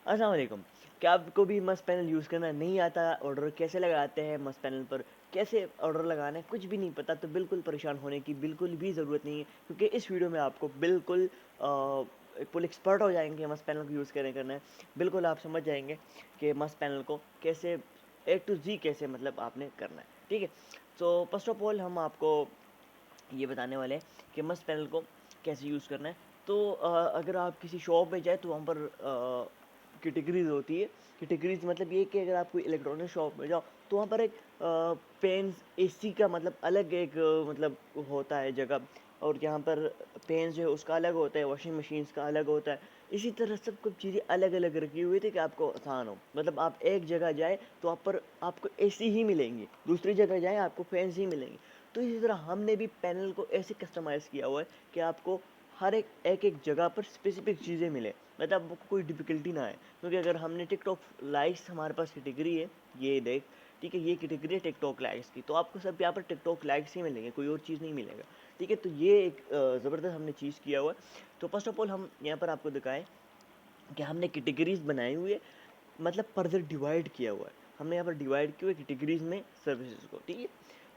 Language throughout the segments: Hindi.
अस्सलाम वालेकुम। क्या आपको भी मस्ट पैनल यूज़ करना नहीं आता? ऑर्डर कैसे लगाते हैं मस्ट पैनल पर? कैसे ऑर्डर लगाना है कुछ भी नहीं पता, तो बिल्कुल परेशान होने की बिल्कुल भी ज़रूरत नहीं है, क्योंकि इस वीडियो में आपको बिल्कुल फुल एक्सपर्ट हो जाएँगे मस्ट पैनल को यूज़ कैसे करना है। बिल्कुल आप समझ जाएँगे कि मस्ट पैनल को कैसे ए टू ज़ी कैसे मतलब आपने करना है, ठीक है? तो फर्स्ट ऑफ ऑल हम आपको ये बताने वाले हैं कि मस्ट पैनल को कैसे यूज़ करना है। तो अगर आप किसी शॉप में जाए तो वहाँ पर कैटेगरीज़ होती है। कैटेगरीज़ मतलब ये कि अगर आप कोई इलेक्ट्रॉनिक शॉप में जाओ तो वहाँ पर एक पेन्स एसी का मतलब अलग एक मतलब होता है जगह, और यहाँ पर पेन्स जो है उसका अलग होता है, वॉशिंग मशीन्स का अलग होता है। इसी तरह सब कुछ चीज़ें अलग-अलग रखी हुई थी कि आपको आसान हो। मतलब आप एक जगह जाए तो वहाँ पर आपको एसी ही मिलेंगी, दूसरी जगह जाए आपको फैन्स ही मिलेंगे। तो इसी तरह हमने भी पैनल को ऐसे कस्टमाइज़ किया हुआ है कि आपको हर एक जगह पर स्पेसिफिक चीज़ें मिले, मतलब आपको कोई डिफ़िकल्टी ना आए। क्योंकि अगर हमने टिकटॉक लाइक्स हमारे पास कैटेगरी है, ये देख, ठीक है, ये कैटेगरी है टिकटॉक लाइक्स की, तो आपको सब यहाँ पर टिकटॉक लाइक्स ही मिलेंगे, कोई और चीज़ नहीं मिलेगा, ठीक है? तो ये एक ज़बरदस्त हमने चीज़ किया हुआ है। तो फर्स्ट ऑफ ऑल हम यहाँ पर आपको दिखाएँ कि हमने कैटेगरीज़ बनाई हुई है, मतलब फर्दर डिवाइड किया हुआ है। हमने यहाँ पर डिवाइड किया हुआ है कैटेगरीज़ में सर्विसेज़ को, ठीक है?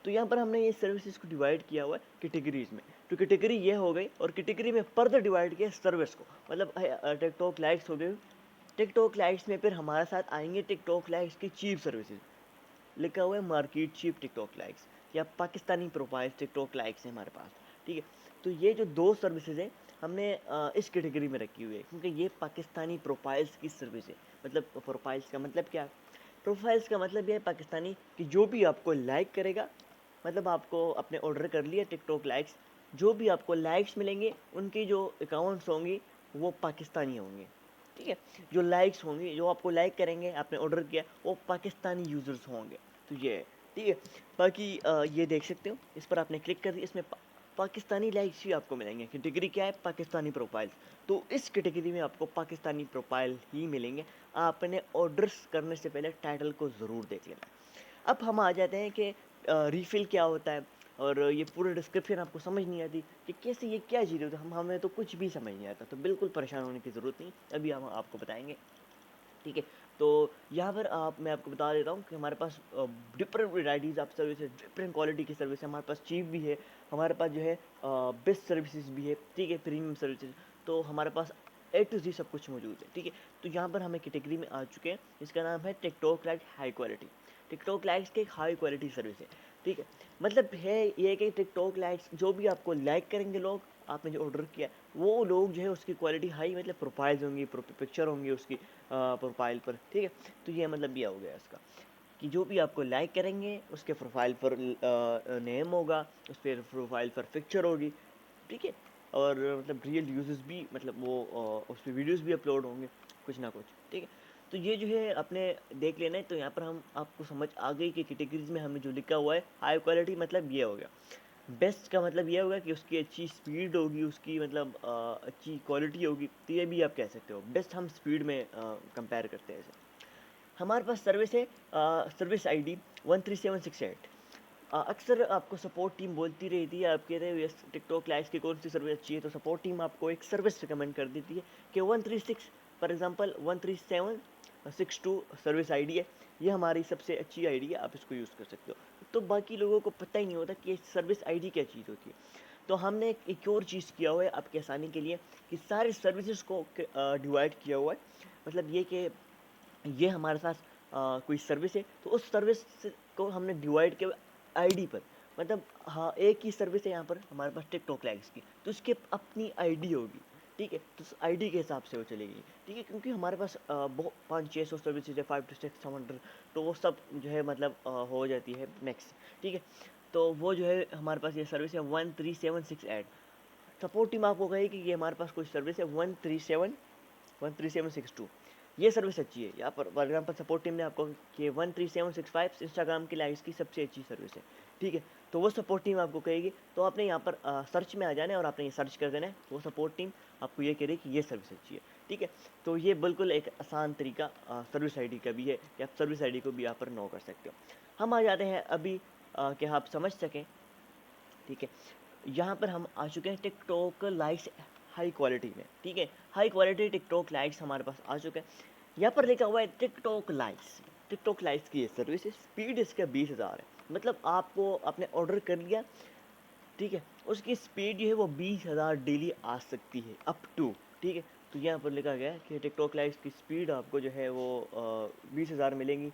तो यहाँ पर हमने ये सर्विसेज़ को डिवाइड किया हुआ है कैटेगरीज़ में। तो कैटेगरी ये हो गई, और कैटेगरी में फर्दर डिवाइड किया सर्विस को, मतलब टिकटॉक लाइक्स हो गई। टिकटॉक लाइक्स में फिर हमारे साथ आएँगे टिकटॉक लाइक्स की चीप सर्विसेज़। लिखा हुआ है मार्केट चीप टिकटॉक लाइक्स, या पाकिस्तानी प्रोफाइल टिकटॉक लाइक्स है हमारे पास, ठीक है? तो ये जो 2 सर्विसेज़ हैं हमने इस कैटेगरी में रखी हुई है, क्योंकि ये पाकिस्तानी प्रोफाइल्स की सर्विस है। मतलब प्रोफाइल्स का मतलब क्या है? प्रोफाइल्स का मतलब ये है पाकिस्तानी, कि जो भी आपको लाइक करेगा, मतलब आपको आपने ऑर्डर कर लिया टिकटॉक लाइक्स, जो भी आपको लाइक्स मिलेंगे उनकी जो अकाउंट्स होंगी वो पाकिस्तानी होंगे, ठीक है? जो लाइक्स होंगे, जो आपको लाइक करेंगे, आपने ऑर्डर किया, वो पाकिस्तानी यूज़र्स होंगे। तो ये है, ठीक है? बाकी ये देख सकते हो, इस पर आपने क्लिक कर दिया, इसमें पाकिस्तानी लाइक्स ही आपको मिलेंगे। कैटेगरी क्या है? पाकिस्तानी प्रोफाइल्स। तो इस कैटेगरी में आपको पाकिस्तानी प्रोफाइल ही मिलेंगे। आपने ऑर्डर्स करने से पहले टाइटल को ज़रूर देख लेना। अब हम आ जाते हैं कि रीफ़िल क्या होता है, और ये पूरा डिस्क्रिप्शन आपको समझ नहीं आती कि कैसे ये क्या चीज़ होती है, हमें तो कुछ भी समझ नहीं आता, तो बिल्कुल परेशान होने की ज़रूरत नहीं, अभी हम आपको बताएँगे, ठीक है? तो यहाँ पर मैं आपको बता देता हूँ कि हमारे पास different varieties of services, different quality की सर्विस है, हमारे पास चीप भी है, हमारे पास जो है बेस्ट सर्विसेज भी है, ठीक है, प्रीमियम सर्विसेज। तो हमारे पास ए टू जी सब कुछ मौजूद है, ठीक है? तो यहाँ पर हमें कैटेगरी में आ चुके हैं, इसका नाम है TikTok light high quality. TikTok lights की एक हाई क्वालिटी सर्विस है, ठीक है? मतलब है ये कि टिकटॉक लाइट्स जो भी आपको लाइक करेंगे लोग, आपने जो ऑर्डर किया है, वो लोग जो है उसकी क्वालिटी हाई, मतलब प्रोफाइल्स होंगी, पिक्चर होंगी उसकी प्रोफाइल पर, ठीक है? तो ये मतलब ये हो गया इसका, कि जो भी आपको लाइक करेंगे उसके प्रोफाइल पर नेम होगा, उस पर प्रोफाइल पर पिक्चर होगी, ठीक है? और मतलब रियल यूज़र्स भी, मतलब वो उस पे वीडियोज़ भी अपलोड होंगे, कुछ ना कुछ, ठीक है? तो ये जो है आपने देख लेना है। तो यहाँ पर हम आपको समझ आ गई कि कैटेगरीज़ में हमें जो लिखा हुआ है हाई क्वालिटी, मतलब ये हो गया। बेस्ट का मतलब ये होगा कि उसकी अच्छी स्पीड होगी, उसकी मतलब अच्छी क्वालिटी होगी, तो ये भी आप कह सकते हो। बेस्ट हम स्पीड में कंपेयर करते हैं इसे। हमारे पास सर्विस है सर्विस आईडी 13768। अक्सर आपको सपोर्ट टीम बोलती रहती है, आप कहते हो ये टिकटॉक लाइक्स की कौन सी सर्विस अच्छी है, तो सपोर्ट टीम आपको एक सर्विस रिकमेंड कर देती है कि 136, फॉर एग्जांपल 13762 सर्विस आईडी है, ये हमारी सबसे अच्छी आईडी है, आप इसको यूज़ कर सकते हो। तो बाकी लोगों को पता ही नहीं होता कि ये सर्विस आईडी क्या चीज़ होती है। तो हमने एक और चीज़ किया हुआ है आपकी आसानी के लिए, कि सारे सर्विसेज को डिवाइड किया हुआ है। मतलब ये कि ये हमारे साथ कोई सर्विस है, तो उस सर्विस को हमने डिवाइड किया आईडी पर। मतलब हाँ, एक ही सर्विस है यहाँ पर हमारे पास टिकटॉक लाइक्स की, तो उसकी अपनी आईडी होगी, ठीक है? तो उस आईडी के हिसाब से वो चलेगी, ठीक है? क्योंकि हमारे पास बहुत 500-600 सर्विसेज है, 5 to 600, तो वो सब जो है मतलब हो जाती है मैक्स, ठीक है? तो वो जो है हमारे पास ये सर्विस है 13768 ऐड। सपोर्ट टीम आपको कहेगी कि ये हमारे पास कोई सर्विस है 137 ये सर्विस अच्छी है। यहाँ पर फॉर एग्जाम्पल सपोर्ट टीम ने आपको कि 13765 इंस्टाग्राम की लाइक्स की सबसे अच्छी सर्विस है, ठीक है? तो वो सपोर्ट टीम आपको कहेगी, तो आपने यहाँ पर सर्च में आ जाना है और आपने ये सर्च कर देना है, वो सपोर्ट टीम आपको ये कह रही है कि ये सर्विस अच्छी है, ठीक है? तो ये बिल्कुल एक आसान तरीका सर्विस आईडी का भी है कि आप सर्विस आईडी को भी यहाँ पर नो कर सकते हो। हम आ जाते हैं अभी कि आप समझ सकें, ठीक है? यहाँ पर हम आ चुके हैं टिकटॉक लाइक्स हाई क्वालिटी में, ठीक है। हाई क्वालिटी टिकटॉक लाइट्स हमारे पास आ चुके हैं। यहाँ पर लिखा हुआ है टिकटॉक लाइट्स। टिकटॉक लाइट्स की ये सर्विस है, स्पीड इसका 20,000 है। मतलब आपको आपने ऑर्डर कर लिया, ठीक है, उसकी स्पीड जो है वो 20,000 डेली आ सकती है अप टू, ठीक है। तो यहाँ पर लिखा गया है कि टिकटॉक लाइट्स की स्पीड आपको जो है वो 20,000 मिलेंगी।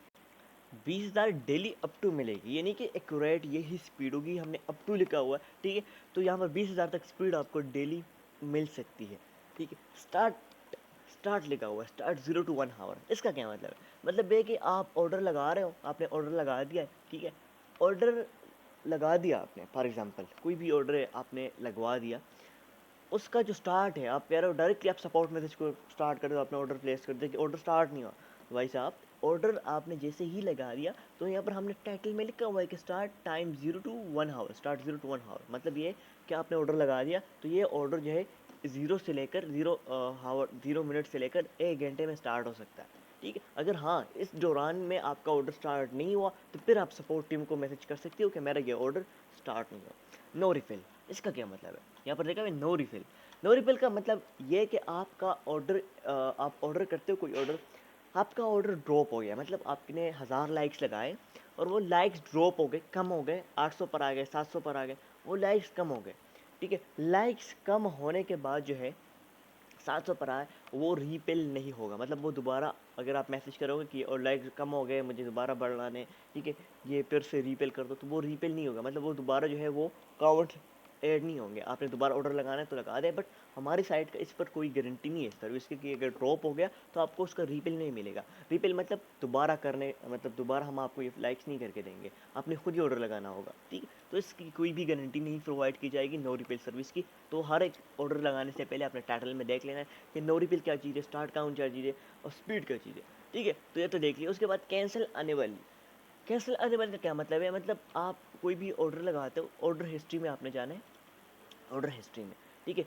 20,000 डेली अप टू मिलेगी, यानी कि एक्यूरेट यही स्पीड होगी, हमने अप टू लिखा हुआ है, ठीक है। तो यहाँ पर 20,000 तक स्पीड आपको डेली मिल सकती है, ठीक है। स्टार्ट स्टार्ट लिखा हुआ है, स्टार्ट 0 to 1 आवर। इसका क्या मतलब है? मतलब ये कि आप ऑर्डर लगा रहे हो, आपने ऑर्डर लगा दिया है, ठीक है। ऑर्डर लगा दिया आपने, फॉर एग्जांपल कोई भी ऑर्डर है आपने लगवा दिया, उसका जो स्टार्ट है, आप कह रहे हो डायरेक्टली आप सपोर्ट मैसेज को स्टार्ट कर दो, आपने ऑर्डर प्लेस कर दिया कि ऑर्डर स्टार्ट नहीं हुआ। भाई साहब, ऑर्डर आपने जैसे ही लगा दिया तो यहाँ पर हमने टाइटल में लिखा हुआ है कि start time 0 to 1 hour, start 0 to 1 hour. मतलब ये कि आपने ऑर्डर लगा दिया तो ये ऑर्डर जो है 0 से लेकर 0 मिनट से लेकर 1 घंटे में स्टार्ट हो सकता है, ठीक है। अगर हाँ इस दौरान में आपका ऑर्डर स्टार्ट नहीं हुआ तो फिर आप सपोर्ट टीम को मैसेज कर सकते हो कि मेरा ये ऑर्डर स्टार्ट नहीं हुआ। नो रिफिल, इसका क्या मतलब है? यहाँ पर देखा है नो रिफिल। नो रिफिल का मतलब ये कि आपका ऑर्डर, आप ऑर्डर करते हो कोई ऑर्डर, आपका ऑर्डर ड्रॉप हो गया, मतलब आपने 1000 लाइक्स लगाए और वो लाइक्स ड्रॉप हो गए, कम हो गए, 800 पर आ गए, 700 पर आ गए, वो लाइक्स कम हो गए, ठीक है। लाइक्स कम होने के बाद जो है 700 पर आए, वो रीपिल नहीं होगा। मतलब वो दोबारा अगर आप मैसेज करोगे कि और लाइक कम हो गए, मुझे दोबारा बढ़ाने, ठीक है, ये फिर से रीपिल कर दो, तो वो रीपिल नहीं होगा। मतलब वो दोबारा जो है वो काउंट ऐड नहीं होंगे। आपने दोबारा ऑर्डर लगाना है तो लगा दे, बट हमारी साइट का इस पर कोई गारंटी नहीं है सर्विस की कि अगर ड्रॉप हो गया तो आपको उसका रीपिल नहीं मिलेगा। रीपिल मतलब दोबारा करने, मतलब दोबारा हम आपको ये लाइक्स नहीं करके देंगे, आपने खुद ही ऑर्डर लगाना होगा, ठीक है। तो इसकी कोई भी गारंटी नहीं प्रोवाइड की जाएगी नो रिपिल सर्विस की। तो हर एक ऑर्डर लगाने से पहले अपने टाइटल में देख लेना है कि नो रिपिल क्या चीज़ है, स्टार्ट काउंट क्या चीज़ है और स्पीड क्या चीज़ है, ठीक है। तो ये तो देख लिया। उसके बाद कैंसिल अनेबल। कैंसिल अनेबल का क्या मतलब है? मतलब आप कोई भी ऑर्डर लगाते हो, ऑर्डर हिस्ट्री में आपने जाना है, ऑर्डर हिस्ट्री में, ठीक है।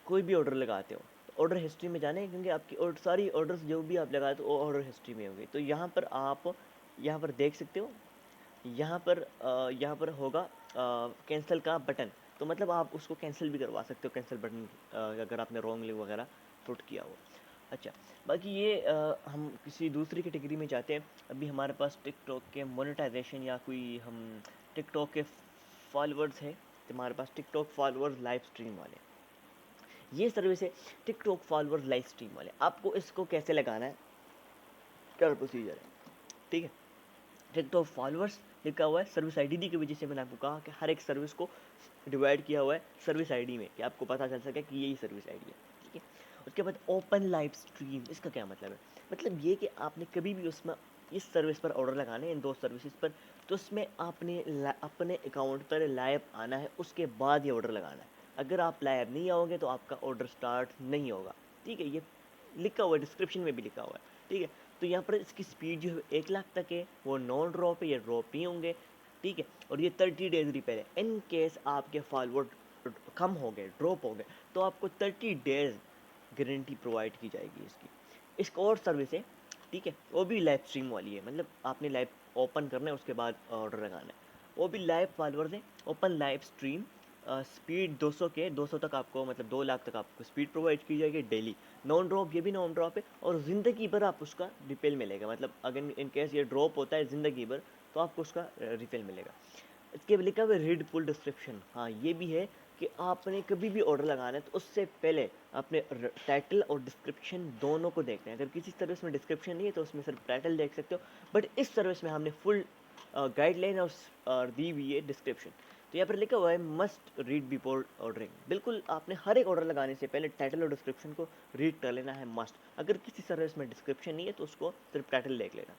कोई भी ऑर्डर लगाते हो तो ऑर्डर हिस्ट्री में जाना है, क्योंकि आपकी सारी ऑर्डर्स जो भी आप लगाते हो वो ऑर्डर हिस्ट्री में होंगे। तो यहाँ पर आप यहाँ पर देख सकते हो, यहाँ पर होगा कैंसिल का बटन। तो मतलब आप उसको कैंसिल भी करवा सकते हो, कैंसिल बटन अगर आपने रॉन्गली वगैरह पुट किया हो। अच्छा, बाकी ये हम किसी दूसरी कैटेगरी में जाते हैं। अभी हमारे पास टिकटॉक के मोनेटाइजेशन या कोई हम टिकटॉक के फॉलोअर्स हैं, तो हमारे पास टिकटॉक फॉलोअर्स लाइव स्ट्रीम वाले, ये सर्विस है टिकटॉक फॉलोअर्स लाइव स्ट्रीम वाले। आपको इसको कैसे लगाना है, क्या प्रोसीजर है, ठीक है। टिकटॉक फॉलोअर्स लिखा हुआ है, सर्विस आईडी दी की वजह से मैंने आपको कहा कि हर एक सर्विस को डिवाइड किया हुआ है सर्विस आईडी में, कि आपको पता चल सके कि यही सर्विस आईडी है, ठीक है। उसके बाद ओपन लाइव स्ट्रीम, इसका क्या मतलब है? मतलब ये कि आपने कभी भी उसमें इस सर्विस पर ऑर्डर लगाने हैं, इन दो सर्विसेज पर, तो उसमें आपने अपने अकाउंट पर लाइव आना है, उसके बाद ये ऑर्डर लगाना है। अगर आप लाइव नहीं आओगे तो आपका ऑर्डर स्टार्ट नहीं होगा, ठीक है। ये लिखा हुआ है, डिस्क्रिप्शन में भी लिखा हुआ है, ठीक है। तो यहाँ पर इसकी स्पीड जो है 1 लाख तक है, वो नॉन ड्रॉप है, ये ड्रॉप नहीं होंगे, ठीक है। और ये 30 डेज रिपेयर है। इन केस आपके फॉरवर्ड कम हो गए, ड्रॉप हो गए, तो आपको 30 डेज गारंटी प्रोवाइड की जाएगी इसकी। इसको और सर्विस है, ठीक है, वो भी लाइव स्ट्रीम वाली है। मतलब आपने लाइव ओपन करना है, उसके बाद ऑर्डर लगाना है, वो भी लाइव फॉलोअर्स है। ओपन लाइव स्ट्रीम, स्पीड 200 के 200 तक आपको, मतलब 2 लाख तक आपको स्पीड प्रोवाइड की जाएगी डेली। नॉन ड्रॉप, ये भी नॉन ड्रॉप है, और ज़िंदगी भर आप उसका रिपेल मिलेगा। मतलब अगर इन केस ये ड्रॉप होता है ज़िंदगी भर तो आपको उसका रिपेल मिलेगा। इसके लिखा हुआ रीड फुल डिस्क्रिप्शन, हाँ ये भी है कि आपने कभी भी ऑर्डर लगाना है तो उससे पहले अपने टाइटल और डिस्क्रिप्शन दोनों को देखना है। अगर किसी सर्विस में डिस्क्रिप्शन नहीं है तो उसमें सिर्फ टाइटल देख सकते हो, बट इस सर्विस में हमने फुल गाइडलाइन और दी हुई है डिस्क्रिप्शन। तो यहाँ पर लिखा हुआ है मस्ट रीड बिफोर ऑर्डरिंग। बिल्कुल आपने हर एक ऑर्डर लगाने से पहले टाइटल और डिस्क्रिप्शन को रीड कर लेना है, मस्ट। अगर किसी सर्विस में डिस्क्रिप्शन नहीं है तो उसको सिर्फ टाइटल देख लेना।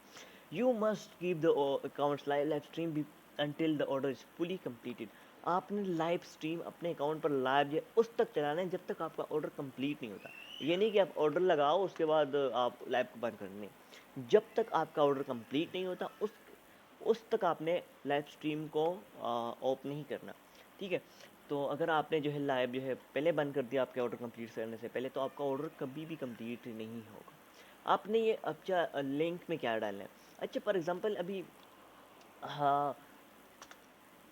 You must keep the accounts live stream until the order is fully completed। आपने लाइव स्ट्रीम अपने अकाउंट पर लाइव है उस तक चलाना है जब तक आपका ऑर्डर कंप्लीट नहीं होता। ये नहीं कि आप ऑर्डर लगाओ उसके बाद आप लाइव को बंद कर दें। जब तक आपका ऑर्डर कंप्लीट नहीं होता उस तक आपने लाइव स्ट्रीम को ऑफ नहीं करना, ठीक है। तो अगर आपने जो है लाइव जो है पहले बंद कर दिया आपके ऑर्डर कंप्लीट करने से पहले, तो आपका ऑर्डर कभी भी कंप्लीट नहीं होगा। आपने ये अच्छा लिंक में क्या डालना है? अच्छा फॉर एग्जांपल अभी, हाँ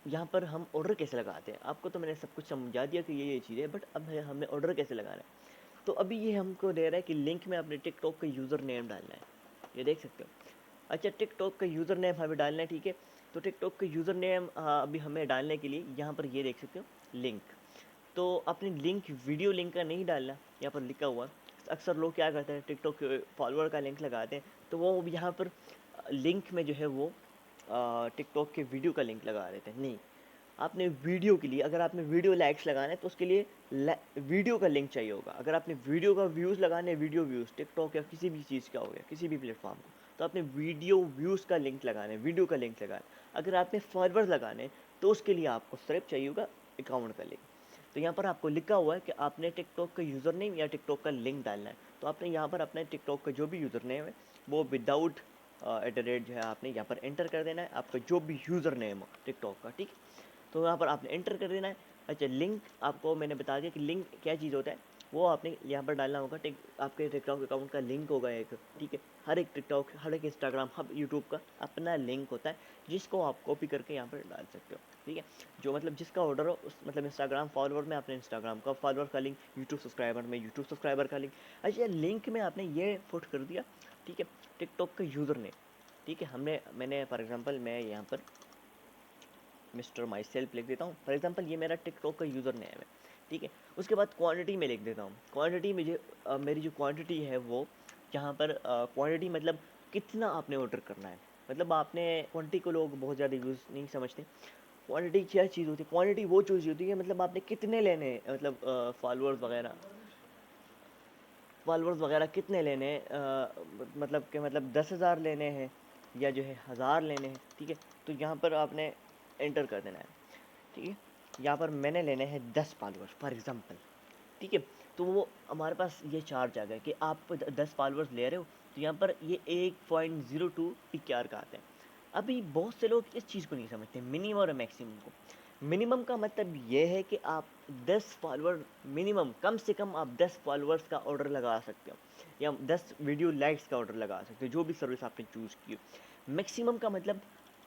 यहाँ पर हम ऑर्डर कैसे लगाते हैं, आपको तो मैंने सब कुछ समझा दिया कि ये चीज़ है, बट अब हमें ऑर्डर कैसे लगाना है। तो अभी ये हमको दे रहा है कि लिंक में अपने टिकटॉक का यूज़र नेम डालना है, ये देख सकते हो। अच्छा, टिकटॉक का यूज़र नेम हमें डालना है, ठीक है। तो टिकटॉक का यूज़र नेम अभी हमें डालने के लिए यहाँ पर ये देख सकते हो लिंक। तो अपनी लिंक वीडियो लिंक का नहीं डालना, यहाँ पर लिखा हुआ। अक्सर लोग क्या करते हैं, टिकटॉक के फॉलोअर का लिंक लगाते हैं, तो वो यहाँ पर लिंक में जो है वो टिकटॉक के वीडियो का लिंक लगा देते हैं। नहीं, आपने वीडियो के लिए, अगर आपने वीडियो लाइक्स लगाना है तो उसके लिए वीडियो का लिंक चाहिए होगा। अगर आपने वीडियो का व्यूज़ लगाने हैं, वीडियो व्यूज़ टिकटॉक या किसी भी चीज़ का हो गया, किसी भी प्लेटफॉर्म को, तो आपने वीडियो व्यूज़ का लिंक लगाना है, वीडियो का लिंक लगाना है। अगर आपने फॉलोअर्स लगाने हैं तो उसके लिए आपको सिर्फ चाहिए होगा अकाउंट का लिंक। तो यहाँ पर आपको लिखा हुआ है कि आपने टिकटॉक का यूज़र नेम या टिकटॉक का लिंक डालना है। तो आपने यहाँ पर अपने टिकटॉक का जो भी यूज़र नेम है वो विदाउट एट द रेट जो है आपने यहाँ पर एंटर कर देना है, आपका जो भी यूज़र नेम हो टिकटॉक का, ठीक है। तो यहाँ पर आपने एंटर कर देना है। अच्छा, लिंक आपको मैंने बता दिया कि लिंक क्या चीज़ होता है, वो आपने यहाँ पर डालना होगा। आपके टिकटॉक अकाउंट का लिंक होगा एक, ठीक है। हर एक टिकटॉक, हर एक इंस्टाग्राम, हर यूट्यूब का अपना लिंक होता है, जिसको आप कॉपी करके यहाँ पर डाल सकते हो, ठीक है। जो मतलब जिसका ऑर्डर हो उस मतलब इंस्टाग्राम फॉलोअर में आपने इंस्टाग्राम का फॉलोअर का लिंक, यूट्यूब सब्सक्राइबर में यूट्यूब सब्सक्राइबर का लिंक। अच्छा, लिंक में आपने ये पुट कर दिया, ठीक है, टिकटॉक का यूज़र नेम, ठीक है। मैंने फॉर एग्जांपल मैं यहाँ पर मिस्टर माई सेल्फ लिख देता हूँ, फॉर एग्जांपल ये मेरा टिकटॉक का यूज़र नेम है, ठीक है। उसके बाद क्वांटिटी में लिख देता हूँ। क्वांटिटी मुझे मेरी जो क्वांटिटी है वो यहाँ पर क्वांटिटी मतलब कितना आपने ऑर्डर करना है। मतलब आपने क्वांटिटी को लोग बहुत ज़्यादा यूज़ नहीं समझते। क्वांटिटी क्या चीज़ होती है, क्वांटिटी वो चीज़ होती है मतलब आपने कितने लेने हैं, मतलब फॉलोअर्स वगैरह कितने लेने हैं, मतलब कि मतलब 10,000 लेने हैं या जो है 1,000 लेने हैं, ठीक है। तो यहाँ पर आपने एंटर कर देना है, ठीक है। यहाँ पर मैंने लेने हैं 10 फॉलोअर्स फॉर एग्जांपल, ठीक है। तो वो हमारे पास ये चार्ज आ गया कि आप 10 फॉलोअर्स ले रहे हो, तो यहाँ पर ये 1.02 PKR का आता है। अभी बहुत से लोग इस चीज़ को नहीं समझते, मिनिमम और मैक्सिमम को। मिनिमम का मतलब ये है कि आप 10 फॉलोअर मिनिमम, कम से कम आप 10 फॉलोअर्स का ऑर्डर लगा सकते हो, या 10 वीडियो लाइक्स का ऑर्डर लगा सकते हो, जो भी सर्विस आपने चूज़ की हो। मैक्सिमम का मतलब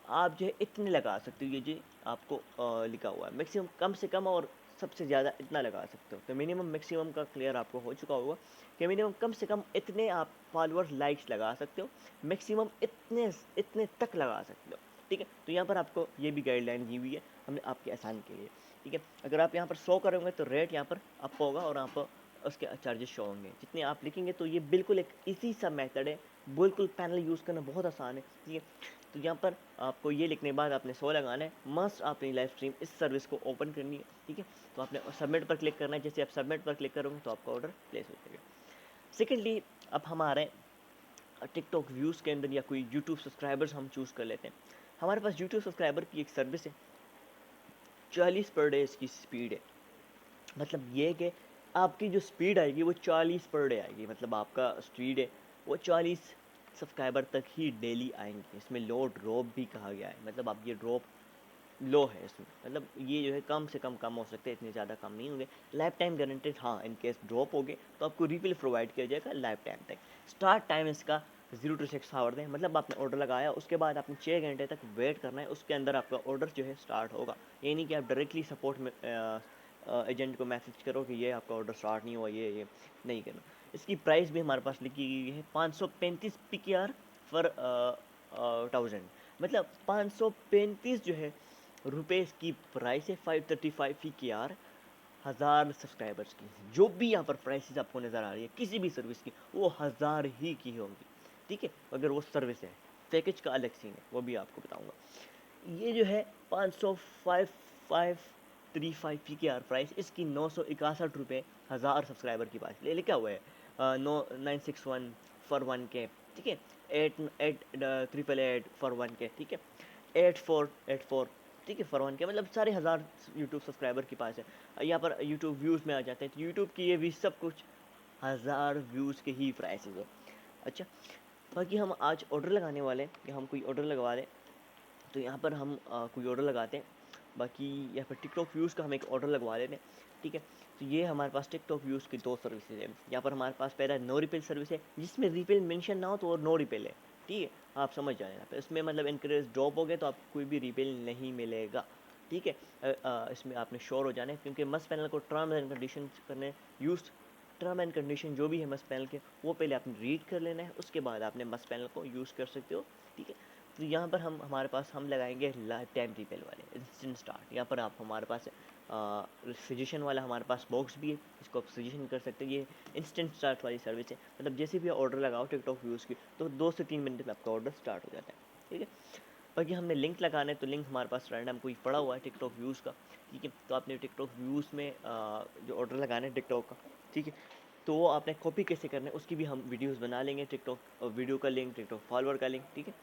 आप जो है इतने लगा सकते हो, ये जो आपको लिखा हुआ है मैक्सिमम, कम से कम और सबसे ज़्यादा इतना लगा सकते हो। तो मिनिमम मैक्सिमम का क्लियर आपको हो चुका होगा कि मिनिमम कम से कम इतने आप फॉलोअर्स लाइक्स लगा सकते हो, मैक्सिमम इतने इतने तक लगा सकते हो, ठीक है। तो यहाँ पर आपको ये भी गाइडलाइन दी हुई है हमने आपके आसान के लिए, ठीक है। अगर आप यहाँ पर 100 करोगे तो रेट यहाँ पर अप होगा और आप उसके चार्जेस शो होंगे जितने आप लिखेंगे। तो ये बिल्कुल एक इजी सा मेथड है, बिल्कुल पैनल यूज़ करना बहुत आसान है, ठीक है। तो यहाँ पर आपको ये लिखने के बाद आपने 100 लगाना है, मस्ट अपनी लाइव स्ट्रीम इस सर्विस को ओपन करनी है, ठीक है। तो आपने सबमिट पर क्लिक करना है, जैसे आप सबमिट पर क्लिक करोगे तो आपका ऑर्डर प्लेस हो जाएगा। सेकेंडली, अब हमारे टिकटॉक व्यूज़ के अंदर या कोई यूट्यूब सब्सक्राइबर्स हम चूज़ कर लेते हैं। हमारे पास यूट्यूब सब्सक्राइबर की एक सर्विस है, 40 पर डे इसकी स्पीड है। मतलब ये है कि आपकी जो स्पीड आएगी वो 40 पर डे आएगी, मतलब आपका स्पीड है वो 40 सब्सक्राइबर तक ही डेली आएंगे। इसमें लो ड्रॉप भी कहा गया है, मतलब आप ये ड्रॉप लो है इसमें, मतलब ये जो है कम से कम हो सकते हैं, इतने ज़्यादा कम नहीं होंगे। लाइफ टाइम गारंटेड, हाँ, इन केस ड्रॉप हो गए तो आपको रिफिल प्रोवाइड किया जाएगा लाइफ टाइम तक। स्टार्ट टाइम इसका 0 to 6 आवर है, मतलब आपने ऑर्डर लगाया उसके बाद आपने 6 घंटे तक वेट करना है, उसके अंदर आपका ऑर्डर जो है स्टार्ट होगा। ये नहीं कि आप डायरेक्टली सपोर्ट में एजेंट को मैसेज करो कि ये आपका ऑर्डर स्टार्ट नहीं हुआ, ये नहीं करना। इसकी प्राइस भी हमारे पास लिखी गई है 535 PKR फॉर 1000, मतलब 535 जो है रुपये की प्राइस है, 535 PKR 1,000 सब्सक्राइबर्स की। जो भी यहाँ पर प्राइसेस आपको नज़र आ रही है किसी भी सर्विस की, वो 1,000 ही की होंगी, ठीक है। अगर वो सर्विस है, पैकेज का अलग सीन है, वो भी आपको बताऊंगा। ये जो है 535 PKR प्राइस, इसकी 961 रुपये 1,000 सब्सक्राइबर की बात ले लिखा हुआ है, 961 फॉर 1K, ठीक है। 888 फॉर 1K, ठीक है। 8484, ठीक है, फॉर 1K, मतलब सारे 1,000 यूट्यूब सब्सक्राइबर के पास है। यहाँ पर यूट्यूब व्यूज़ में आ जाते हैं, तो यूट्यूब की ये भी सब कुछ 1,000 व्यूज़ के ही प्राइसेस है। अच्छा, बाकी हम आज ऑर्डर लगाने वाले हैं कि हम कोई ऑर्डर लगवा लें। तो यहाँ पर हम कोई ऑर्डर लगाते हैं, बाकी यहाँ पर टिकटॉक व्यूज़ का हम एक ऑर्डर लगवा लेते हैं, ठीक है। तो ये हमारे पास टिकटॉक व्यूज़ की 2 सर्विसेज है। यहाँ पर हमारे पास पहला नो रिपेल सर्विस है, जिसमें रिपेल मेंशन ना हो तो वो नो रिपेल है, ठीक है। आप समझ जाए यहाँ पर, इसमें मतलब इनक्रेज ड्रॉप हो गए तो आपको कोई भी रिपेल नहीं मिलेगा, ठीक है। इसमें आपने श्योर हो जाना है, क्योंकि मस्ट पैनल को टर्म एंड कंडीशन करने यूज टर्म एंड कंडीशन जो भी है मस्ट पैनल के, वो पहले आपने रीड कर लेना है, उसके बाद आपने मस्ट पैनल को यूज़ कर सकते हो। ठीक है। तो यहाँ पर हमारे पास हम लगाएंगे लाइफ टाइम रिपेल वाले इंस्टेंट स्टार्ट। यहाँ पर आप हमारे पास सजेशन वाला हमारे पास बॉक्स भी है, इसको आप सजेशन कर सकते हो। ये इंस्टेंट स्टार्ट वाली सर्विस है, मतलब जैसे भी ऑर्डर लगाओ टिकटॉक व्यूज़ की, तो 2 से 3 मिनट में आपका ऑर्डर स्टार्ट हो जाता है। ठीक है। बाकी हमने लिंक लगाना है, तो लिंक हमारे पास रैंडम कोई पड़ा हुआ है टिकटॉक व्यूज़ का। ठीक है। तो आपने टिकटॉक व्यूज़ में जो ऑर्डर लगाना है टिकटॉक का, ठीक है, तो वो आपने कॉपी कैसे करना है उसकी भी हम वीडियोस बना लेंगे। टिकटॉक वीडियो का लिंक, टिकटॉक फॉलोअर का लिंक। ठीक है।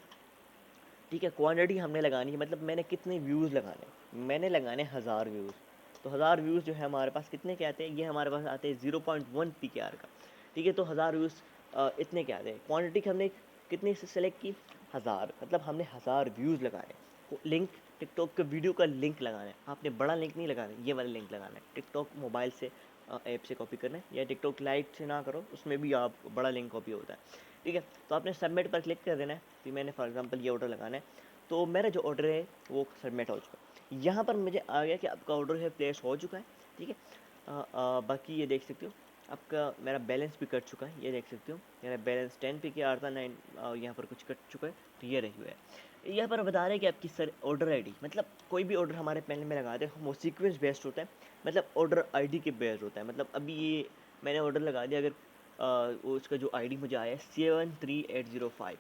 ठीक है। क्वांटिटी हमने लगानी है, मतलब मैंने कितने व्यूज़ लगाने, मैंने लगाने 1000 व्यूज़। तो 1000 व्यूज़ जो है हमारे पास कितने के आते हैं, ये हमारे पास आते हैं 0.1 PKR का। ठीक है। तो 1000 व्यूज़ इतने के आते हैं। क्वांटिटी हमने कितनी से सेलेक्ट की, 1000, मतलब हमने 1000 व्यूज़ लगाने। लिंक टिकटॉक के वीडियो का लिंक लगाना है, आपने बड़ा लिंक नहीं लगाना है, ये वाला लिंक लगाना है। टिकटॉक मोबाइल से ऐप से कॉपी करना है, या टिकटॉक लाइट से ना करो, उसमें भी आप बड़ा लिंक कॉपी होता है। ठीक है। तो आपने सबमिट पर क्लिक कर देना है। तो मैंने फॉर एग्जांपल ये ऑर्डर लगाना है, तो मेरा जो ऑर्डर है वो सबमिट हो चुका है। यहाँ पर मुझे आ गया कि आपका ऑर्डर है प्लेस हो चुका है। ठीक है। बाकी ये देख सकते हो आपका मेरा बैलेंस भी कट चुका है, ये देख सकते हो मेरा बैलेंस 10 पे किया था 9, यहाँ पर कुछ कट चुका है, तो ये रही हुआ है। यहाँ पर बता रहे हैं कि आपकी सर ऑर्डर आईडी, मतलब कोई भी ऑर्डर हमारे पैनल में लगाते हैं वो सीक्वेंस बेस्ड होता है, मतलब ऑर्डर आईडी के बेस्ड होता है। मतलब अभी ये मैंने ऑर्डर लगा दिया, अगर उसका जो आईडी मुझे आया है 73805,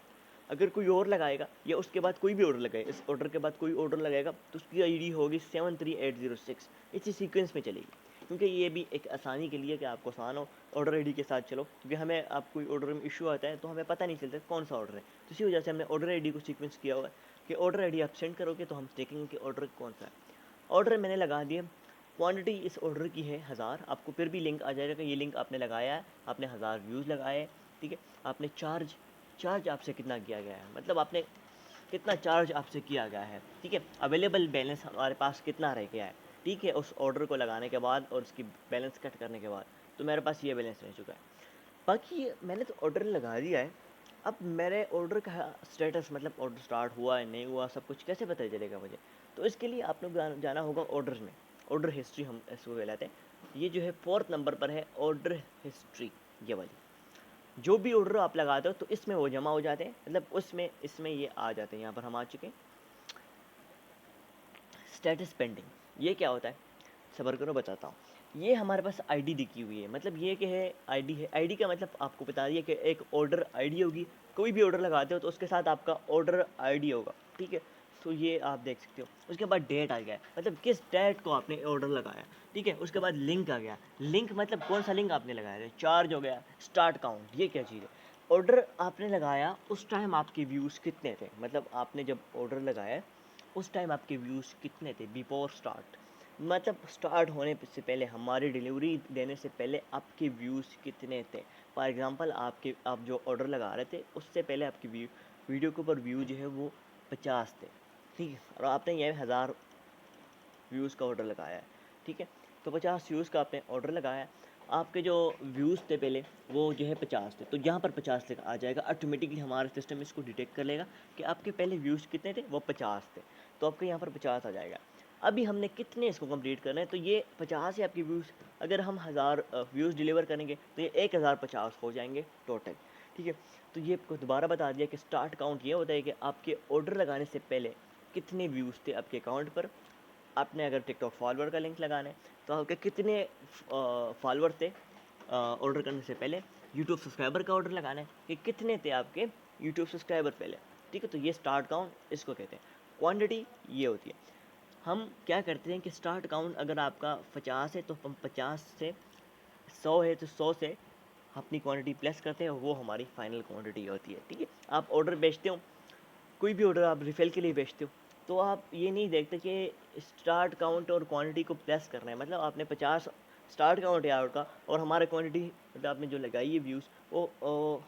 अगर कोई और लगाएगा या उसके बाद कोई भी ऑर्डर लगाएगा, इस ऑर्डर के बाद कोई ऑर्डर लगाएगा, तो उसकी आईडी होगी 73806। इसी सीक्वेंस में चलेगी, क्योंकि ये भी एक आसानी के लिए कि आपको आसान हो, ऑर्डर आईडी के साथ चलो, क्योंकि हमें आप कोई ऑर्डर में इशू आता है तो हमें पता नहीं चलता कौन सा ऑर्डर है। तो इसी वजह से हमने ऑर्डर आईडी को सीक्वेंस किया हुआ है कि ऑर्डर आईडी आप सेंड करोगे तो हम देखेंगे कि ऑर्डर कौन सा है। ऑर्डर मैंने लगा दिया। क्वांटिटी इस ऑर्डर की है 1000। आपको फिर भी लिंक आ जाएगा कि ये लिंक आपने लगाया है, आपने 1000 व्यूज़ लगाए हैं। ठीक है। आपने चार्ज आपसे कितना किया गया है, मतलब आपने कितना चार्ज आपसे किया गया है। ठीक है। अवेलेबल बैलेंस हमारे पास कितना रह गया है, ठीक है, उस ऑर्डर को लगाने के बाद और उसकी बैलेंस कट करने के बाद, तो मेरे पास ये बैलेंस रह चुका है। बाकी मैंने तो ऑर्डर लगा दिया है, अब मेरे ऑर्डर का स्टेटस, मतलब ऑर्डर स्टार्ट हुआ है नहीं हुआ, सब कुछ कैसे पता चलेगा मुझे। तो इसके लिए आप लोग जाना होगा ऑर्डर में, ऑर्डर हिस्ट्री हम इसको कहलाते हैं। ये जो है 4th नंबर पर है ऑर्डर हिस्ट्री, ये वाली। जो भी ऑर्डर आप लगाते हो तो इसमें वो जमा हो जाते हैं, मतलब उसमें इसमें ये आ जाते हैं। यहाँ पर हम आ चुके हैं स्टेटस पेंडिंग। ये क्या होता है, सब्र करो बताता हूँ। ये हमारे पास आईडी दिखी हुई है, मतलब ये क्या है, आईडी है। आईडी का मतलब आपको बता दिया कि एक ऑर्डर आईडी होगी। कोई भी ऑर्डर लगाते हो तो उसके साथ आपका ऑर्डर आईडी होगा। ठीक है। तो ये आप देख सकते हो। उसके बाद डेट आ गया है, मतलब किस डेट को आपने ऑर्डर लगाया। ठीक है। उसके बाद लिंक आ गया। लिंक मतलब कौन सा लिंक आपने लगाया है। चार्ज हो गया, स्टार्ट काउंट, ये क्या चीज़ है। ऑर्डर आपने लगाया उस टाइम आपके व्यूज़ कितने थे, मतलब आपने जब ऑर्डर लगाया उस टाइम आपके व्यूज़ कितने थे बिफोर स्टार्ट, मतलब स्टार्ट होने से पहले, हमारी डिलीवरी देने से पहले आपके व्यूज़ कितने थे। फॉर एग्जांपल आप जो ऑर्डर लगा रहे थे उससे पहले आपकी वीडियो के ऊपर व्यू जो है वो 50 थे। ठीक है। और आपने ये 1000 व्यूज़ का ऑर्डर लगाया है। ठीक है। तो 50 व्यूज़ का आपने ऑर्डर लगाया है, आपके जो व्यूज़ थे पहले वो जो है 50 थे, तो यहाँ पर 50 लिखा आ जाएगा ऑटोमेटिकली। हमारा सिस्टम इसको डिटेक्ट कर लेगा कि आपके पहले व्यूज़ कितने थे, वो 50 थे, तो आपके यहाँ पर 50 आ जाएगा। अभी हमने कितने इसको कंप्लीट करना है, तो ये 50 है आपके व्यूज़। अगर हम 1000 व्यूज़ डिलीवर करेंगे तो ये 1050 हो जाएंगे टोटल। ठीक है। तो ये आपको दोबारा बता दिया कि स्टार्ट काउंट ये होता है कि आपके ऑर्डर लगाने से पहले कितने व्यूज़ थे आपके अकाउंट पर। आपने अगर टिकटॉक फॉलोअर का लिंक लगाना है तो आपके कितने फॉलोअर थे ऑर्डर करने से पहले। यूट्यूब सब्सक्राइबर का ऑर्डर लगाना है कि कितने थे आपके यूट्यूब सब्सक्राइबर पहले। ठीक है। तो ये स्टार्ट काउंट इसको कहते हैं। क्वांटिटी ये होती है। हम क्या करते हैं कि स्टार्ट काउंट अगर आपका 50 है तो हम 50 से 100 है तो 100 से अपनी क्वांटिटी प्लस करते हैं, वो हमारी फाइनल क्वांटिटी होती है। ठीक है। आप ऑर्डर बेचते हो, कोई भी ऑर्डर आप रिफ़िल के लिए बेचते हो, तो आप ये नहीं देखते कि स्टार्ट काउंट और क्वांटिटी को प्लस करना है। मतलब आपने 50 स्टार्ट काउंट है आपका और हमारा क्वांटिटी, मतलब आपने जो लगाई है व्यूज़ वो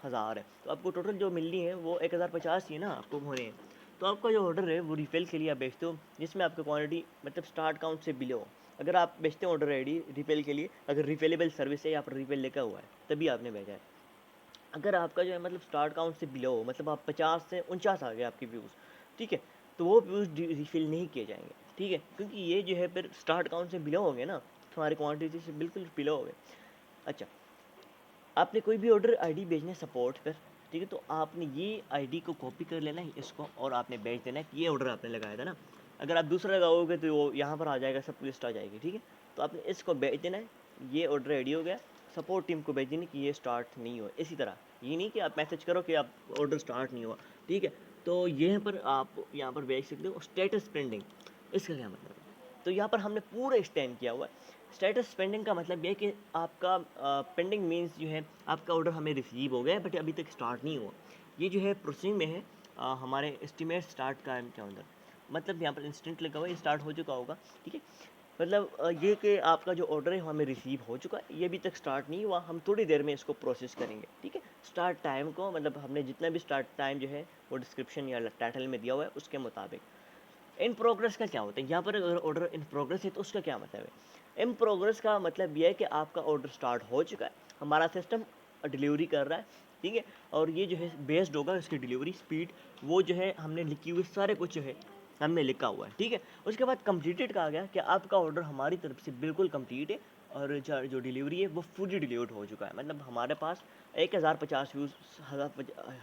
1000 है, तो आपको टोटल जो मिलनी है वो 1050 ही है ना आपको होने हैं। तो आपका जो ऑर्डर है वो रिफ़िल के लिए आप बेचते हो, जिसमें आपका क्वांटिटी मतलब स्टार्ट काउंट से बिलो हो। अगर आप बेचते हो ऑर्डर आईडी रिफ़िल के लिए, अगर रिफ़िलेबल सर्विस है या फिर रिफ़िल लिखा हुआ है तभी आपने भेजा है। अगर आपका जो है मतलब स्टार्ट काउंट से बिलो हो, मतलब आप 50 से 49 आ गए आपके व्यूज़, ठीक है, तो वो व्यूज़ रिफ़िल नहीं किए जाएंगे। ठीक है, क्योंकि ये जो है फिर स्टार्ट अकाउंट से बिलो हो गए ना, हमारी क्वांटिटी से बिल्कुल बिलो हो गए। अच्छा, आपने कोई भी ऑर्डर आईडी भेजना है सपोर्ट पर, ठीक है, तो आपने ये आईडी को कॉपी कर लेना है इसको, और आपने भेज देना है कि ये ऑर्डर आपने लगाया था ना। अगर आप दूसरा लगाओगे तो वो यहाँ पर आ जाएगा, सब लिस्ट आ जाएगी, ठीक है। तो आपने इसको भेज देना है, ये ऑर्डर रेडी हो गया, सपोर्ट टीम को भेज देना कि ये स्टार्ट नहीं हुआ। इसी तरह ये नहीं कि आप मैसेज करो कि आप ऑर्डर स्टार्ट नहीं हुआ, ठीक है। तो यहाँ पर आप यहाँ पर भेज सकते हो स्टेटस पेंडिंग, इसका क्या मतलब है। तो यहाँ पर हमने पूरा एक्सटेंड किया हुआ है। स्टेटस पेंडिंग का मतलब ये है कि आपका पेंडिंग मीन्स जो है आपका ऑर्डर हमें रिसीव हो गया बट अभी तक स्टार्ट नहीं हुआ। ये जो है प्रोसेसिंग में है, हमारे एस्टिमेट स्टार्ट का के अंदर, मतलब यहाँ पर इंस्टेंट लगा हुआ है, स्टार्ट हो चुका होगा, ठीक है। मतलब ये कि आपका जो ऑर्डर है हमें रिसीव हो चुका है, ये अभी तक स्टार्ट नहीं हुआ, हम थोड़ी देर में इसको प्रोसेस करेंगे, ठीक है। स्टार्ट टाइम को मतलब हमने जितना भी स्टार्ट टाइम जो है वो डिस्क्रिप्शन या टाइटल में दिया हुआ है उसके मुताबिक। इन प्रोग्रेस का क्या होता है, यहाँ पर अगर ऑर्डर इन प्रोग्रेस है तो उसका क्या मतलब है। इन प्रोग्रेस का मतलब यह है कि आपका ऑर्डर स्टार्ट हो चुका है, हमारा सिस्टम डिलीवरी कर रहा है, ठीक है। और ये जो है बेस्ड होगा इसकी डिलीवरी स्पीड, वो जो है हमने लिखी हुई सारे कुछ जो है हमने लिखा हुआ है, ठीक है। उसके बाद कंप्लीटेड कहा गया कि आपका ऑर्डर हमारी तरफ से बिल्कुल कंप्लीट है, और जो डिलीवरी है वो फुली डिलीवर्ड हो चुका है, मतलब हमारे पास 1050 यूज़,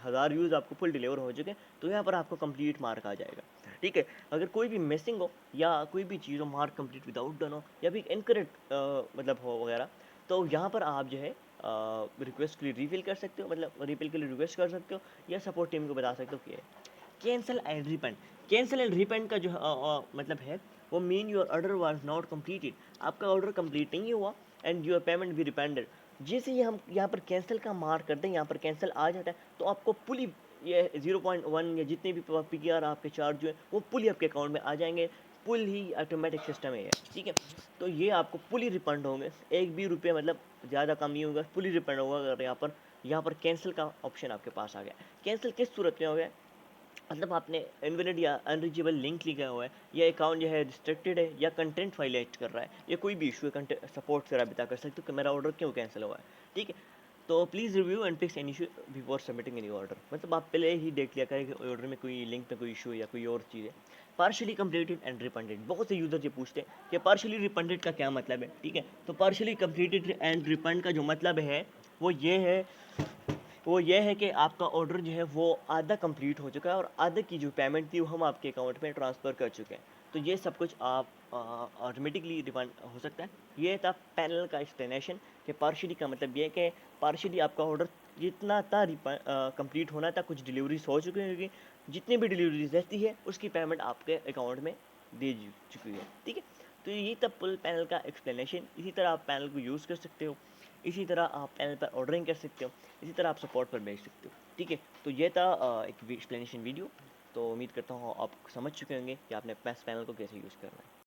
हज़ार यूज़ आपको फुल डिलीवर हो चुके हैं, तो यहाँ पर आपको कंप्लीट मार्क आ जाएगा, ठीक है। अगर कोई भी मिसिंग हो या कोई भी चीज़ हो, मार्क कंप्लीट विदाउट डन हो या भी इनकरेक्ट मतलब हो वगैरह, तो यहाँ पर आप जो है रिक्वेस्ट के लिए रिफिल कर सकते हो, मतलब रिफिल के लिए रिक्वेस्ट कर सकते हो, या सपोर्ट टीम को बता सकते हो कि cancel and refund. Cancel and refund का जो मतलब है वो mean your order was not completed, आपका ऑर्डर कंप्लीट नहीं हुआ एंड योर पेमेंट भी रिफंडेड। जैसे ही हम यहाँ पर कैंसिल का मार्क करते हैं, यहाँ पर कैंसिल आ जाता है, तो आपको पुली ये 0.1 या जितने भी पी के आर आपके चार्ज जो है वो पुली आपके अकाउंट में आ जाएंगे। पुल ही ऑटोमेटिक सिस्टम है ये, ठीक है। तो ये आपको पुली रिफंड होंगे, एक भी रुपये मतलब ज़्यादा कम नहीं होगा, पुली रिफंड होगा। अगर यहाँ पर कैंसिल का ऑप्शन आपके पास आ गया। कैंसिल किस सूरत में हो गया, मतलब आपने इनवैलिड या अनरीचेबल लिंक लिखा हुआ है, या अकाउंट जो है रिस्ट्रिक्टेड है, या कंटेंट वायलेट कर रहा है, या कोई भी इशू है, कंटेंट सपोर्ट से रब्ता कर सकते हो कि मेरा ऑर्डर क्यों कैंसिल हुआ है, ठीक है। तो please review and fix any issue before submitting any order, मतलब आप पहले ही देख लिया करें कि ऑर्डर में कोई लिंक में कोई इशू है या कोई और चीज़ है। पार्शली कंप्लीटेड एंड रिफंडेड, बहुत से यूजर ये पूछते हैं कि पार्शली रिफंडेड का क्या मतलब है, ठीक है। तो पार्शली कंप्लीटेड एंड रिफंड का जो मतलब है वो ये है, वो ये है कि आपका ऑर्डर जो है वो आधा कंप्लीट हो चुका है, और आधे की जो पेमेंट थी वो हम आपके अकाउंट में ट्रांसफ़र कर चुके हैं। तो ये सब कुछ आप ऑटोमेटिकली रिफंड हो सकता है। ये था पैनल का एक्सप्लेनेशन कि पार्शियली का मतलब ये है कि पार्शियली आपका ऑर्डर जितना था कंप्लीट होना था, कुछ डिलीवरीज हो चुकी होगी, जितनी भी डिलीवरीज रहती है उसकी पेमेंट आपके अकाउंट में दे चुकी है, ठीक है। तो ये था फुल पैनल का एक्सप्लेनेशन। इसी तरह आप पैनल को यूज़ कर सकते हो, इसी तरह आप पैनल पर ऑर्डरिंग कर सकते हो, इसी तरह आप सपोर्ट पर भेज सकते हो, ठीक है। तो ये था एक एक्सप्लेनेशन वीडियो। तो उम्मीद करता हूँ आप समझ चुके होंगे कि आपने पैनल को कैसे यूज़ करना है।